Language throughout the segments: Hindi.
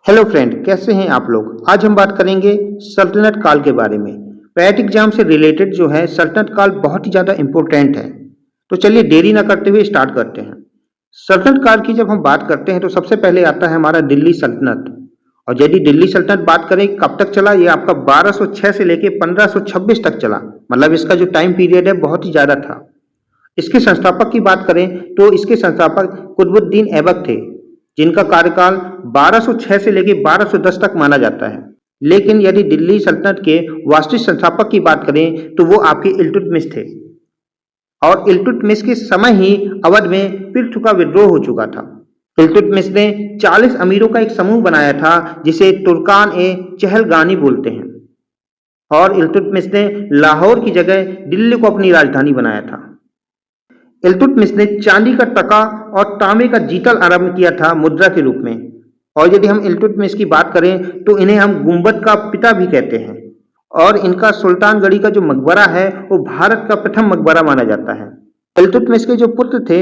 हेलो फ्रेंड, कैसे हैं आप लोग। आज हम बात करेंगे सल्तनत काल के बारे में। पैट एग्जाम से रिलेटेड जो है सल्तनत काल बहुत ही ज़्यादा इम्पोर्टेंट है। तो चलिए देरी ना करते हुए स्टार्ट करते हैं। सल्तनत काल की जब हम बात करते हैं तो सबसे पहले आता है हमारा दिल्ली सल्तनत। और यदि दिल्ली सल्तनत बात करें कब तक चला, ये आपका 1206 से लेके 1526 तक चला। मतलब इसका जो टाइम पीरियड है बहुत ही ज़्यादा था। इसके संस्थापक की बात करें तो इसके संस्थापक कुतुबुद्दीन ऐबक थे, जिनका कार्यकाल 1206 से लेकर 1210 तक माना जाता है। लेकिन यदि दिल्ली सल्तनत के वास्तविक संस्थापक की बात करें तो वो आपके इल्तुतमिश थे। और इल्तुतमिश के समय ही अवध में पृथु का विद्रोह हो चुका था। इल्तुतमिश ने 40 अमीरों का एक समूह बनाया था जिसे तुर्कान ए चहलगानी बोलते हैं। और इल्तुतमिश ने लाहौर की जगह दिल्ली को अपनी राजधानी बनाया था। इल्तुतमिश ने चांदी का टका और तांबे का जीतल आरंभ किया था मुद्रा के रूप में। और यदि हम इल्तुतमिश की बात करें तो इन्हें हम गुंबद का पिता भी कहते हैं। और इनका सुल्तानगढ़ी का जो मकबरा है वो भारत का प्रथम मकबरा माना जाता है। इल्तुतमिश के जो पुत्र थे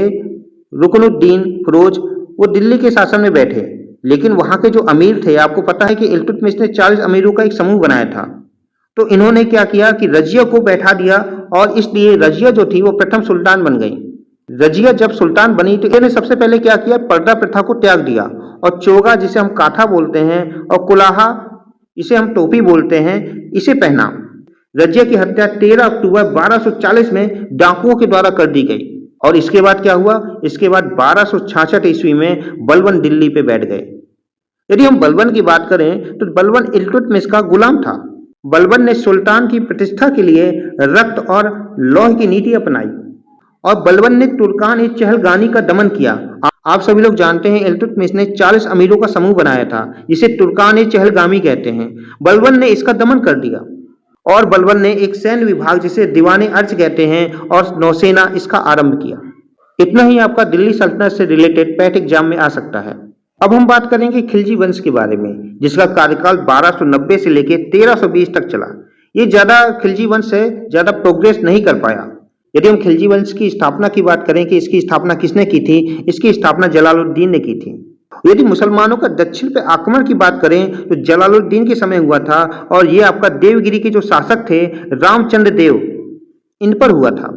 रुकनुद्दीन फिरोज, वो दिल्ली के शासन में बैठे। लेकिन वहां के जो अमीर थे, आपको पता है कि इल्तुतमिश ने 40 अमीरों का एक समूह बनाया था। तो इन्होंने क्या किया कि रजिया को बैठा दिया और इसलिए रजिया जो थी वो प्रथम सुल्तान बन गई। रजिया जब सुल्तान बनी तो इन्हें सबसे पहले क्या किया, पर्दा प्रथा को त्याग दिया और चोगा, जिसे हम काथा बोलते हैं, और कुलाहा, इसे हम टोपी बोलते हैं, इसे पहना। रजिया की हत्या 13 अक्टूबर 1240 में डाकुओं के द्वारा कर दी गई। और इसके बाद क्या हुआ, इसके बाद 1266 ईस्वी में बलबन दिल्ली पे बैठ गए। यदि हम बलबन की बात करें तो बलबन इल्तुतमिश का गुलाम था। बलबन ने सुल्तान की प्रतिष्ठा के लिए रक्त और लौह की नीति अपनाई। और बलबन ने तुर्कान ए चहलगानी का दमन किया। आप सभी लोग जानते हैं इल्तुतमिश ने 40 अमीरों का समूह बनाया था जिसे तुर्कान ए चहलगामी कहते हैं। बलबन ने इसका दमन कर दिया। और बलबन ने एक सैन्य विभाग जिसे दीवाने अर्ज कहते हैं और नौसेना, इसका आरंभ किया। इतना ही आपका दिल्ली सल्तनत से रिलेटेड पैट एग्जाम में आ सकता है। अब हम बात करेंगे खिलजी वंश के बारे में, जिसका कार्यकाल 1290 से लेकर 1320 तक चला। ये ज्यादा खिलजी वंश है ज्यादा प्रोग्रेस नहीं कर पाया। यदि हम खिलजी वंश की स्थापना की बात करें कि इसकी स्थापना किसने की थी, इसकी स्थापना जलालुद्दीन ने की थी। यदि मुसलमानों का दक्षिण पे आक्रमण की बात करें तो जलालुद्दीन के समय हुआ था। और ये आपका देवगिरी के जो शासक थे रामचंद्र देव, इन पर हुआ था।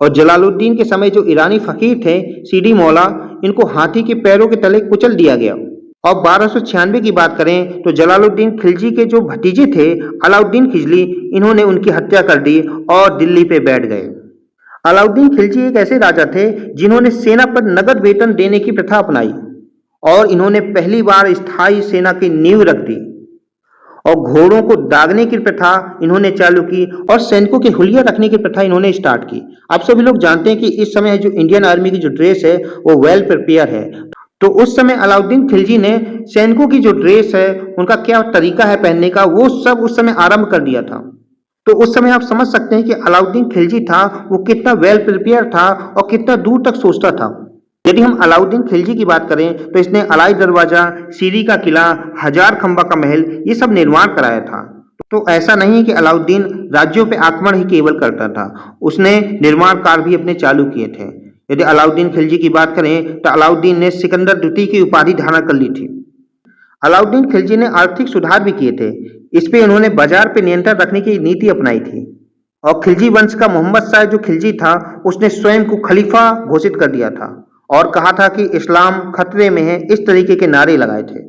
और जलालुद्दीन के समय जो ईरानी फकीर थे सीडी मौला, इनको हाथी के पैरों के तले कुचल दिया गया। और 1296 की बात करें तो जलालुद्दीन खिलजी के जो भतीजे थे अलाउद्दीन खिजली, इन्होंने उनकी हत्या कर दी और दिल्ली पे बैठ गए। अलाउद्दीन खिलजी एक ऐसे राजा थे जिन्होंने सेना पर नगद वेतन देने की प्रथा अपनाई। और इन्होंने पहली बार स्थायी सेना की नींव रख दी। और घोड़ों को दागने की प्रथा इन्होंने चालू की और सैनिकों के हुलिया रखने की प्रथा इन्होंने स्टार्ट की। आप सभी लोग जानते हैं कि इस समय जो इंडियन आर्मी की जो ड्रेस है वो वेल प्रिपेयर है। तो उस समय अलाउद्दीन खिलजी ने सैनिकों की जो ड्रेस है, उनका क्या तरीका है पहनने का, वो सब उस समय आरंभ कर दिया था। तो उस समय आप समझ सकते हैं कि अलाउद्दीन खिलजी था वो कितना वेल प्रिपेयर था और कितना दूर तक सोचता था। यदि हम अलाउद्दीन खिलजी की बात करें तो इसने अलाई दरवाजा, सीरी का किला, हजार खंबा का महल, ये सब निर्माण कराया था। तो ऐसा नहीं कि अलाउद्दीन राज्यों पे आक्रमण ही केवल करता था, उसने निर्माण कार्य भी अपने चालू किए थे। यदि अलाउद्दीन खिलजी की बात करें तो अलाउद्दीन ने सिकंदर द्वितीय की उपाधि धारण कर ली थी। अलाउद्दीन खिलजी ने आर्थिक सुधार भी किए थे। इस पे उन्होंने बाजार पे नियंत्रण रखने की नीति अपनाई थी। और खिलजी वंश का मोहम्मद शाह जो खिलजी था, उसने स्वयं को खलीफा घोषित कर दिया था और कहा था कि इस्लाम खतरे में है, इस तरीके के नारे लगाए थे।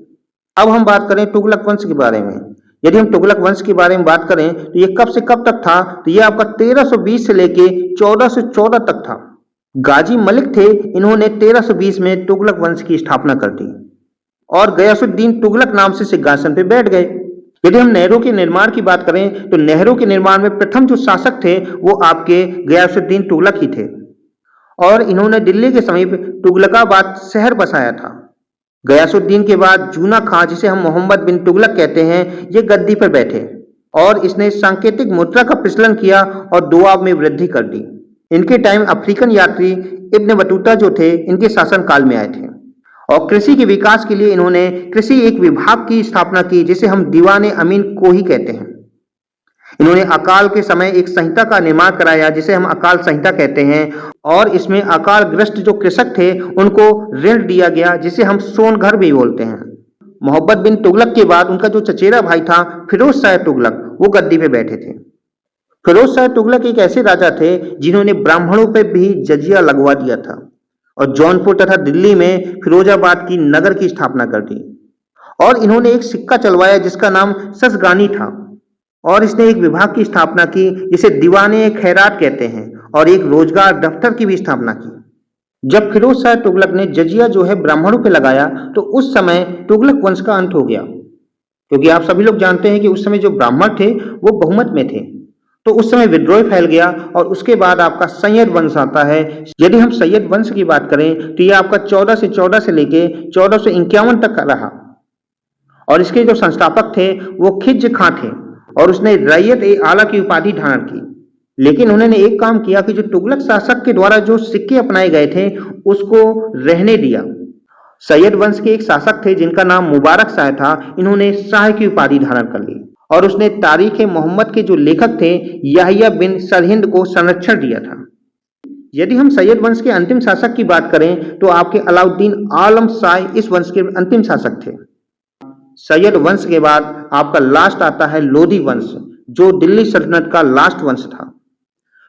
अब हम बात करें तुगलक वंश के बारे में। यदि हम तुगलक वंश के बारे में बात करें तो ये कब से कब तक था, तो ये आपका 1320 से लेके 1414 तक था। गाजी मलिक थे, इन्होंने 1320 में तुगलक वंश की स्थापना कर दी और गयासुद्दीन तुगलक नाम से सिंहासन पे बैठ गए। यदि हम नहरों के निर्माण की बात करें तो नहरों के निर्माण में प्रथम जो शासक थे वो आपके गयासुद्दीन तुगलक ही थे। और इन्होंने दिल्ली के समीप तुगलकाबाद शहर बसाया था। गयासुद्दीन के बाद जूना खां, जिसे हम मोहम्मद बिन तुगलक कहते हैं, ये गद्दी पर बैठे और इसने सांकेतिक मुद्रा का प्रचलन किया और दुआब में वृद्धि कर दी। इनके टाइम अफ्रीकन यात्री इब्न बतूता जो थे, इनके शासन काल में आए थे। और कृषि के विकास के लिए इन्होंने कृषि एक विभाग की स्थापना की जिसे हम दीवाने अमीन को ही कहते हैं। इन्होंने अकाल के समय एक संहिता का निर्माण कराया जिसे हम अकाल संहिता कहते हैं। और इसमें अकाल ग्रस्त जो कृषक थे उनको ऋण दिया गया जिसे हम सोनघर भी बोलते हैं। मोहब्बत बिन तुगलक के बाद उनका जो चचेरा भाई था फिरोज शाह तुगलक, वो गद्दी पे बैठे थे। फिरोज शाह तुगलक एक ऐसे राजा थे जिन्होंने ब्राह्मणों पे भी जजिया लगवा दिया था और जौनपुर तथा दिल्ली में फिरोजाबाद की नगर की स्थापना कर दी। और इन्होंने एक सिक्का चलवाया जिसका नाम ससगानी था और इसने एक विभाग की स्थापना की जिसे दीवाने खैरात कहते हैं और एक रोजगार दफ्तर की भी स्थापना की। जब फिरोज शाह तुगलक ने जजिया जो है ब्राह्मणों पे लगाया तो उस समय तुगलक वंश का अंत हो गया, क्योंकि आप सभी लोग जानते हैं कि उस समय जो ब्राह्मण थे वो बहुमत में थे। तो उस समय विद्रोह फैल गया और उसके बाद आपका सैयद वंश आता है। यदि हम सैयद वंश की बात करें तो ये आपका 1414 से लेके 1451 तक रहा और इसके जो संस्थापक थे वो खिज खां थे और उसने रैयत ए आला की उपाधि धारण की। लेकिन उन्होंने एक काम किया कि जो तुगलक शासक के द्वारा जो सिक्के अपनाए गए थे उसको रहने दिया। सैयद वंश के एक शासक थे जिनका नाम मुबारक शाह था, इन्होंने शाह की उपाधि धारण कर ली और उसने तारीख मोहम्मद के जो लेखक थे याहिया बिन सरहिंद को संरक्षण दिया था। यदि हम सैयद वंश के अंतिम शासक की बात करें तो आपके अलाउद्दीन आलम शाह इस वंश के अंतिम शासक थे। सैयद वंश के बाद आपका लास्ट आता है लोधी वंश, जो दिल्ली सल्तनत का लास्ट वंश था।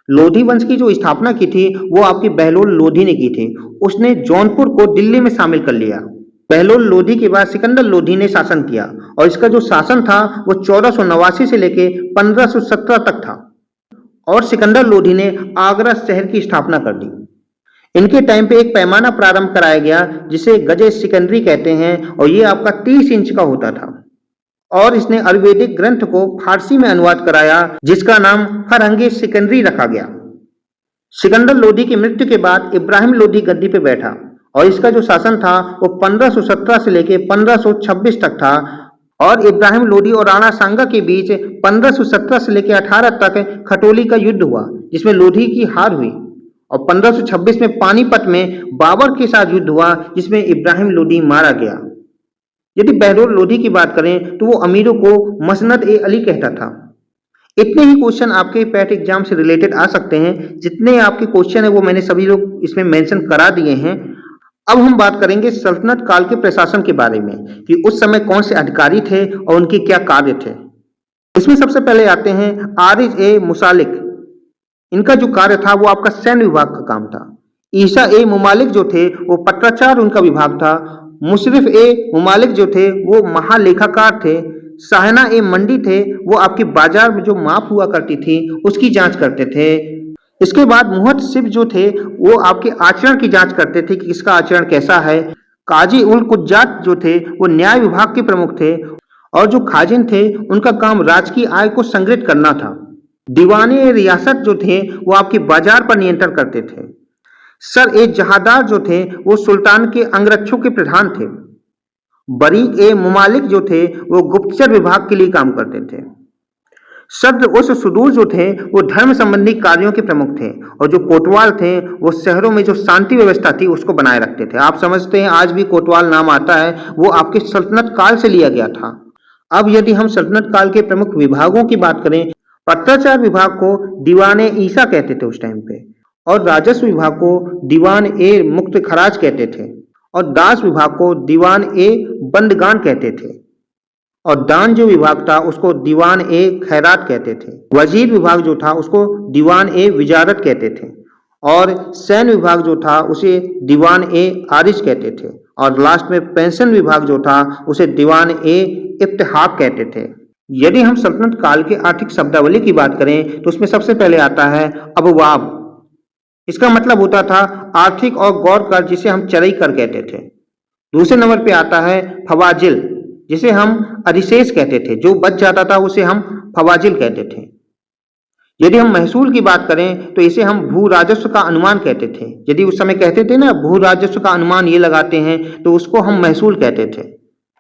लोधी वंश की जो स्थापना की थी वो आपकी बहलोल लोधी ने की थी। उसने जौनपुर को दिल्ली में शामिल कर लिया। बहलोल लोधी के बाद सिकंदर लोधी ने शासन किया और इसका जो शासन था वो 1489 से लेके 1517 तक था और सिकंदर लोधी ने आगरा शहर की स्थापना कर दी। इनके टाइम पे एक पैमाना प्रारंभ कराया गया जिसे गजे सिकंदरी कहते हैं और ये आपका 30 इंच का होता था और इसने आयुर्वेदिक ग्रंथ को फारसी में अनुवाद कराया जिसका नाम फरहंगे सिकंदरी रखा गया। सिकंदर लोधी की मृत्यु के बाद इब्राहिम लोधी गद्दी पे बैठा और इसका जो शासन था वो 1517 से लेके 1526 तक था और इब्राहिम लोधी और राणा सांगा के बीच 1517 से लेके 18 तक खटोली का युद्ध हुआ जिसमें लोधी की हार हुई और 1526 में पानीपत में बाबर के साथ युद्ध हुआ जिसमें इब्राहिम लोधी मारा गया। यदि बहलोल लोधी की बात करें तो वो अमीरों को मसनद ए अली कहता था। इतने ही क्वेश्चन आपके पैट एग्जाम से रिलेटेड आ सकते हैं। जितने आपके क्वेश्चन है वो मैंने सभी लोग इसमें मेंशन करा दिए हैं। अब हम बात करेंगे सल्तनत काल के प्रशासन के बारे में कि उस समय कौन से अधिकारी थे और उनके क्या कार्य थे। इसमें सबसे पहले आते हैं आरिज ए मुसालिक। इनका जो कार्य था वो आपका सैन्य विभाग का काम था। ईसा ए मुमालिक जो थे वो पत्राचार उनका विभाग था। मुशरिफ ए मुमालिक जो थे वो महालेखाकार थे। साहना ए मंडी थे, वो आपके बाजार में जो माप हुआ करती थी उसकी जांच करते थे। इसके बाद मुहतसिब जो थे वो आपके आचरण की जांच करते थे कि इसका आचरण कैसा है। काजी उल कुज्जात जो थे वो न्याय विभाग के प्रमुख थे और जो खाजिन थे उनका काम राजकीय आय को संग्रहित करना था। दीवाने रियासत जो थे वो आपके बाजार पर नियंत्रण करते थे। सर ए जहादार जो थे वो सुल्तान के अंगरक्षकों के प्रधान थे। बरीक ए मुमालिक जो थे वो गुप्तचर विभाग के लिए काम करते थे। सद्र उस सुदूर जो थे वो धर्म संबंधी कार्यों के प्रमुख थे और जो कोतवाल थे वो शहरों में जो शांति व्यवस्था थी उसको बनाए रखते थे। आप समझते हैं आज भी कोतवाल नाम आता है, वो आपके सल्तनत काल से लिया गया था। अब यदि हम सल्तनत काल के प्रमुख विभागों की बात करें, पत्राचार विभाग को दीवान ए ईसा कहते थे उस टाइम पे और राजस्व विभाग को दीवान ए मुक्त खराज कहते थे और दास विभाग को दीवान ए बंदगान कहते थे और दान जो विभाग था उसको दीवान ए खैरात कहते थे। वजीर विभाग जो था उसको दीवान ए विजारत कहते थे और सैन्य विभाग जो था उसे दीवान ए आरिज कहते थे और लास्ट में पेंशन विभाग जो था उसे दीवान ए इफ्तिहाक कहते थे। यदि हम सल्तनत काल के आर्थिक शब्दावली की बात करें तो उसमें सबसे पहले आता है अबवाब। इसका मतलब होता था आर्थिक और गौर कर, जिसे हम चरई कर कहते थे। दूसरे नंबर पे आता है फवाजिल, जिसे हम अधिशेष कहते थे, जो बच जाता था उसे हम फवाजिल कहते थे। यदि हम महसूल की बात करें तो इसे हम भू राजस्व का अनुमान कहते थे। यदि उस समय कहते थे ना भू राजस्व का अनुमान ये लगाते हैं तो उसको हम महसूल कहते थे।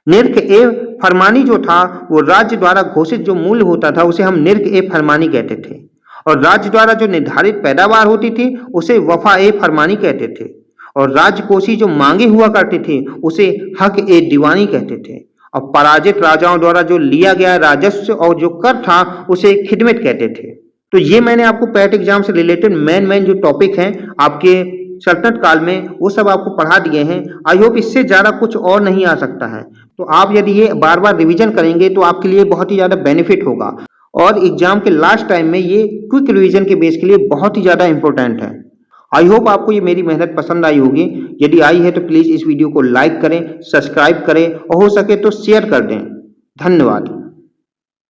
निर्ख ए फरमानी जो था वो राज्य द्वारा घोषित जो मूल्य होता था उसे हम निर्ख ए फरमानी कहते थे और राज्य द्वारा जो निर्धारित पैदावार होती थी उसे वफा ए फरमानी कहते थे और राजकोषी जो मांगे हुआ करती थी उसे हक ए दीवानी कहते थे और पराजित राजाओं द्वारा जो लिया गया राजस्व और जो कर था उसे खिदमत कहते थे। तो ये मैंने आपको पैट एग्जाम से रिलेटेड मेन जो टॉपिक हैं आपके सल्तनत काल में वो सब आपको पढ़ा दिए हैं। आई होप इससे ज़्यादा कुछ और नहीं आ सकता है। तो आप यदि ये बार बार रिवीजन करेंगे तो आपके लिए बहुत ही ज़्यादा बेनिफिट होगा और एग्जाम के लास्ट टाइम में ये क्विक रिवीजन के बेस के लिए बहुत ही ज़्यादा इंपॉर्टेंट है। आई होप आपको ये मेरी मेहनत पसंद आई होगी। यदि आई है तो प्लीज़ इस वीडियो को लाइक करें, सब्सक्राइब करें और हो सके तो शेयर कर दें। धन्यवाद।